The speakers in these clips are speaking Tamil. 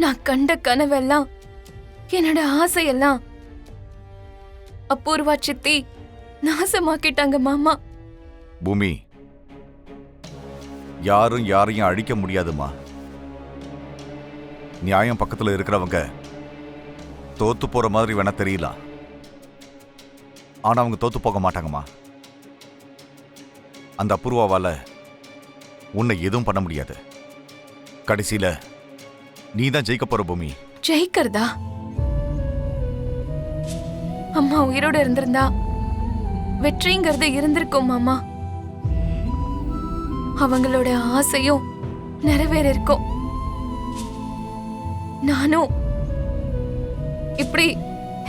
நான் கண்ட கனவெல்லாம், என்னோட ஆசையெல்லாம் அபூர்வா சித்தி நாசமாக்கிட்டாங்க மாமா. பூமி, யாரும் யாரையும் அழிக்க முடியாதுமா. நியாயம் பக்கத்துல இருக்கிறவங்க தோத்து போற மாதிரி வேணா தெரியலாம், ஆனா அவங்க தோத்து போக மாட்டாங்கம்மா. அந்த அபூர்வாவால உன்னை எதுவும் பண்ண முடியாது. கடைசியில நீ தான் ஜெயிக்க போற பூமி. ஜெயிக்கிறதா? அம்மா உயிரோட இருந்திருந்தா வெற்றிங்கிறது இருந்திருக்கும் மாமா. அவங்களோட ஆசையும் நிறைவேற இருக்கும். நானும் இப்படி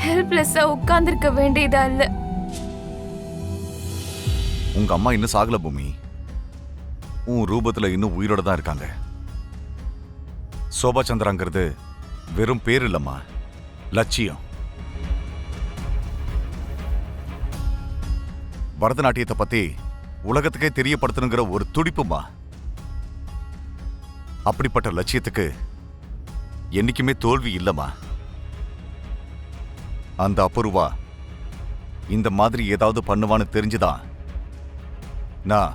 ஹெல்ப்லெஸ்ஸா உட்கார்ந்திருக்க வேண்டியதா இல்ல. உங்க அம்மா இன்னும் சாகல பூமி. உன் ரூபத்துல இன்னும் உயிரோட தான் இருக்காங்க. சோபா சந்திராங்கிறது வெறும் பேர் இல்லம்மா, லட்சியம். பரதநாட்டியத்தை பத்தி உலகத்துக்கே தெரியப்படுத்தணுங்கிற ஒரு துடிப்புமா. அப்படிப்பட்ட லட்சியத்துக்கு என்னைக்குமே தோல்வி இல்லம்மா. அந்த அபூர்வா இந்த மாதிரி ஏதாவது பண்ணுவான்னு தெரிஞ்சுதான் நான்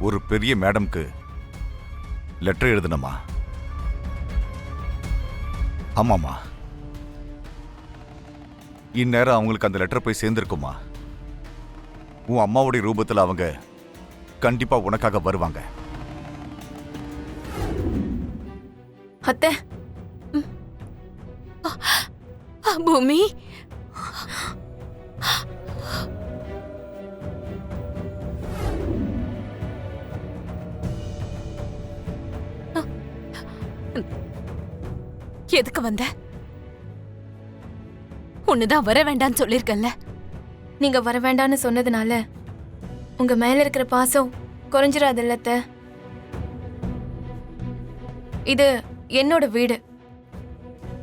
ஒரு பெரிய மேடம்க்கு லெட்டர் எழுதுனமா. ஆமாமா, இந்நேரம் அவங்களுக்கு அந்த லெட்டர் போய் சேர்ந்திருக்குமா. உன் அம்மாவுடைய ரூபத்தில் அவங்க கண்டிப்பா உனக்காக வருவாங்க. அத்தை, பூமி, எதுக்கு வந்த? உன்னுதான் வர வேண்டான்னு சொல்லிருக்கல. நீங்க வர வேண்டான்னு சொன்னதுனால உங்க மேல இருக்கிற பாசம் குறைஞ்சிராதுல்ல அத்தை. இது என்னோட வீடு.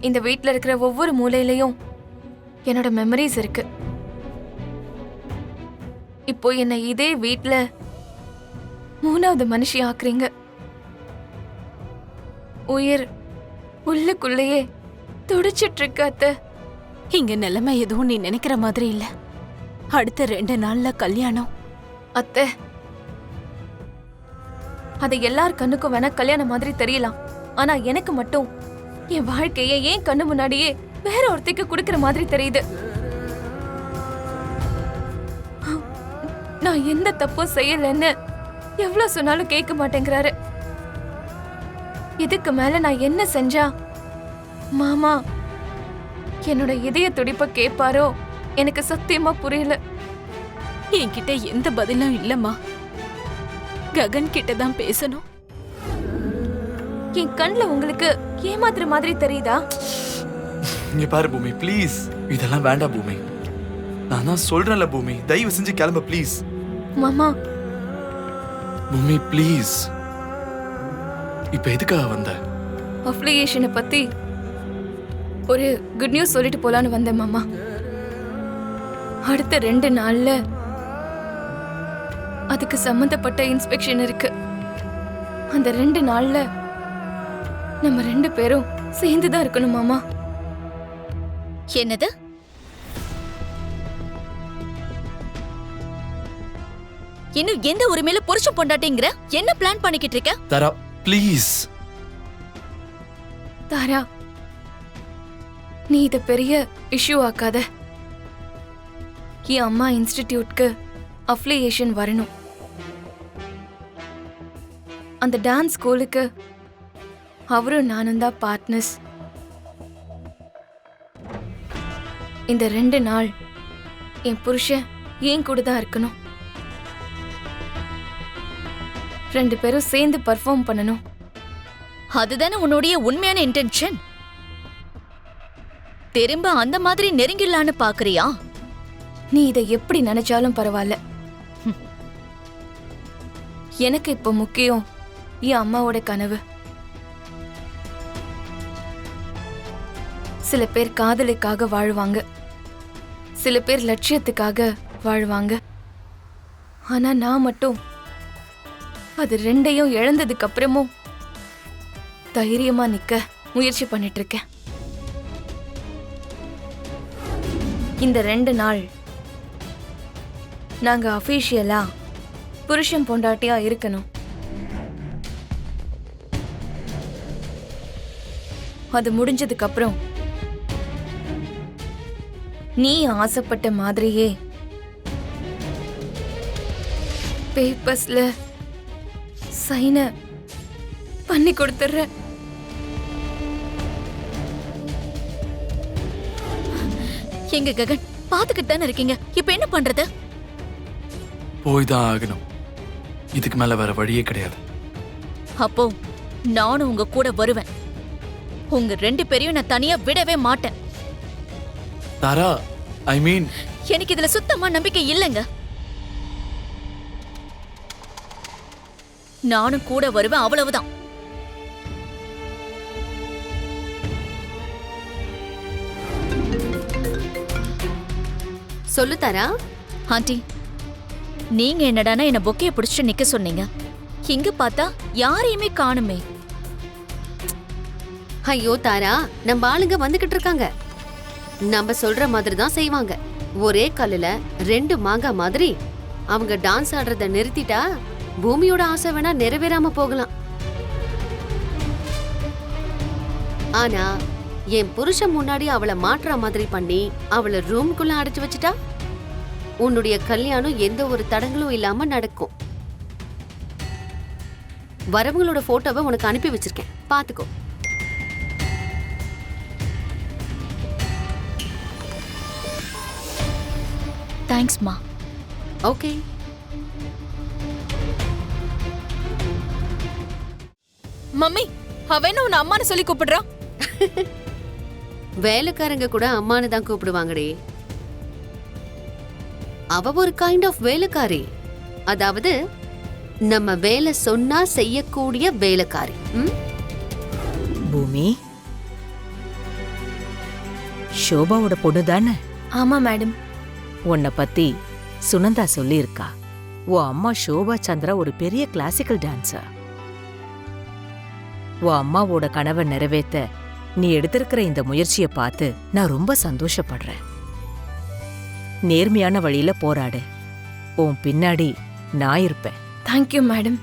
இந்த வீட்ல இருக்கிற ஒவ்வொரு மூலையிலையும் என்னோட மெமரிஸ் இருக்கு. இப்போ என்ன இதே வீட்ல 3வது மனுஷி ஆக்குறீங்க. உயிர் உள்ளுக்குள்ளேயே துடிச்சிட்டு இருக்கு அத்தை. இங்க நிலைமை எதுவும் நீ நினைக்கிற மாதிரி இல்ல. அடுத்த 2 நாள்ல கல்யாணம். அத்தை, அது எல்லார் கண்ணுக்கும் வேணா கல்யாணம் மாதிரி தெரியலாம். ஆனா எனக்கு மட்டும் என் வாழ்க்கையை ஏன் கண்ணு முன்னாடியே வேற ஒருத்தைக்கு கொடுக்கிற மாதிரி தெரியுது. நான் எந்த தப்பும் செய்யலன்னு எவ்வளவு சொன்னாலும் கேட்க மாட்டேங்கிறாரு. இதுக்கு மேல நான் என்ன செஞ்சா மாமா என்னோட இதய துடிப்ப கேட்பாரோ எனக்கு சத்தியமா புரியல. என்கிட்ட எந்த பதிலும் இல்லம்மா. ககன் கிட்ட தான் பேசணும். என் கண்ணுல உங்களுக்கு ஏமாத்துற மாதிரி தெரியுதா? இங்க பாரு பூமி, ப்ளீஸ் இதெல்லாம் வேண்டாம் பூமி. நான் தான் சொல்றேன்ல பூமி, தயவு செஞ்சு கிளம்ப ப்ளீஸ். மாமா, பூமி ப்ளீஸ். இப்ப எதுக்காக வந்த? அஃபிலியேஷனை பத்தி ஒரு குட் நியூஸ் சொல்லிட்டு போலான்னு வந்தேன் மாமா. அடுத்த 2 நாள்ல அதுக்கு சம்பந்தப்பட்ட இன்ஸ்பெக்ஷன் இருக்கு. அந்த 2 நாள்ல நம்ம 2 பேரும் சேர்ந்துதான் இருக்கணும் மாமா. என்னது? இன்னும் எந்த உரிமையில புருஷன் பொண்டாட்டிங்கிற என்ன பிளான் பண்ணிக்கிட்டு இருக்க? தாரா ப்ளீஸ். தாரா, நீ இத பெரிய இஷ்யூ ஆக்காத. என் அம்மா இன்ஸ்டிடியூட்க்கு அஃபிலியேஷன் வரணும். அந்த டான்ஸ் ஸ்கூலுக்கு அவரும் நானும் தான் பார்ட்னர்ஸ். இந்த 2 நாள் என் புருஷன் ஏன் கூட தான் இருக்கணும். 2 பேரும் சேர்ந்து பர்ஃபார்ம் பண்ணணும். அதுதானே உன்னுடைய உண்மையான இன்டென்ஷன்? திரும்ப அந்த மாதிரி நெருங்கிடலான்னு பாக்குறியா? நீ இதை எப்படி நினைச்சாலும் பரவாயில்ல. எனக்கு இப்ப முக்கியம் என் அம்மாவோட கனவு. சில பேர் காதலுக்காக வாழ்வாங்க, சில பேர் லட்சியத்துக்காக வாழ்வாங்க. ஆனா நான் மட்டும் அது 2யும் இழந்ததுக்கு அப்புறமும் தைரியமா நிக்க முயற்சி பண்ணிட்டு இருக்கேன். இந்த 2 நாள் நாங்க அபிஷியலா புருஷன் பொண்டாட்டியா இருக்கணும். அது முடிஞ்சதுக்கு அப்புறம் நீ ஆசைப்பட்ட மாதிரியே பேப்பர்ஸ்ல சைன பண்ணி கொடுத்துற. எங்க ககன் பாத்துக்கிட்டு தானே இருக்கீங்க, இப்ப என்ன பண்றது? போய் தான் ஆகணும். இதுக்கு மேல வேற வழியே கிடையாது. அப்போ நானும் உங்க கூட வருவேன். உங்க 2 பேரையும் நான் தனியா விடவே மாட்டேன். தாரா, ஐ மீன், எனக்கு இதுல சுத்தமா நம்பிக்கை இல்லைங்க. நானும் கூட வருவேன், அவ்வளவுதான். சொல்லு தாரா. ஆண்டி, நீங்க என்னடானா என்ன பொக்கைய பிடிச்சிட்டு நிக்க சொன்னீங்க. இங்க பார்த்தா யாரையுமே காணுமே. ஐயோ தாரா, நம்ம ஆளுங்க வந்துகிட்டு இருக்காங்க. நம்ம சொல்ற மாதிரி தான் செய்வாங்க. ஒரே கல்லுல 2 மாங்காய் மாதிரி. அவங்க டான்ஸ் ஆடுறத நிறுத்திட்டா பூமியோட ஆசை வேணா நிறைவேறாம போகலாம். ஆனா என் புருஷன் முன்னாடி அவளை மாற்றுற மாதிரி பண்ணி அவளை ரூம்குள்ள அடைச்சு வச்சுட்டா உன்னுடைய கல்யாணம் எந்த ஒரு தடங்களும் இல்லாம நடக்கும். வரவங்களோட போட்டோவை உனக்கு அனுப்பி வச்சிருக்கேன், பாத்துக்கோ. தேங்க்ஸ்மா. ஓகே. மம்மி, அவ என்ன உன்னை அம்மான்னு சொல்லி கூப்பிடுறா? வேலைக்காரங்க கூட அம்மானு தான் கூப்பிடுவாங்கடே. அவ ஒரு கைண்ட் ஆஃப் வேலைக்காரி. அதாவது நம்ம வேலை சொன்னா செய்யக்கூடிய வேலைக்காரி. பூமி, ஷோபாவோட பொண்ணு தானே? ஆமா மேடம். உன்னை பத்தி சுனந்தா சொல்லியிருக்கா. உன் அம்மா ஷோபா சந்திரா ஒரு பெரிய கிளாசிக்கல் டான்சர். உன் அம்மாவோட கனவை நிறைவேத்த நீ எடுத்திருக்கிற இந்த முயற்சியை பார்த்து நான் ரொம்ப சந்தோஷப்படுறேன். நேர்மையான வழியில போராடு. உன் பின்னாடி நான் இருப்பேன். Thank you madam.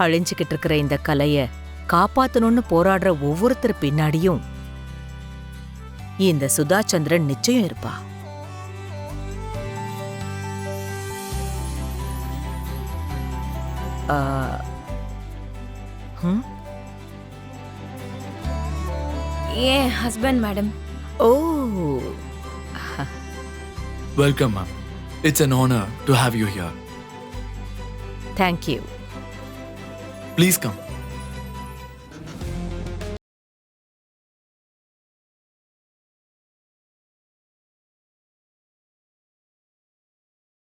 அழிஞ்சுக்கிட்டு இருக்கிற இந்த கலைய காப்பாத்தணும்னு போராடுற ஒவ்வொருத்தர் பின்னாடியும் இந்த சுதா சந்திரன் நிச்சயம் இருப்பா. ஏன் husband madam. Oh, welcome ma'am. It's an honor to have you here. Thank you. Please come.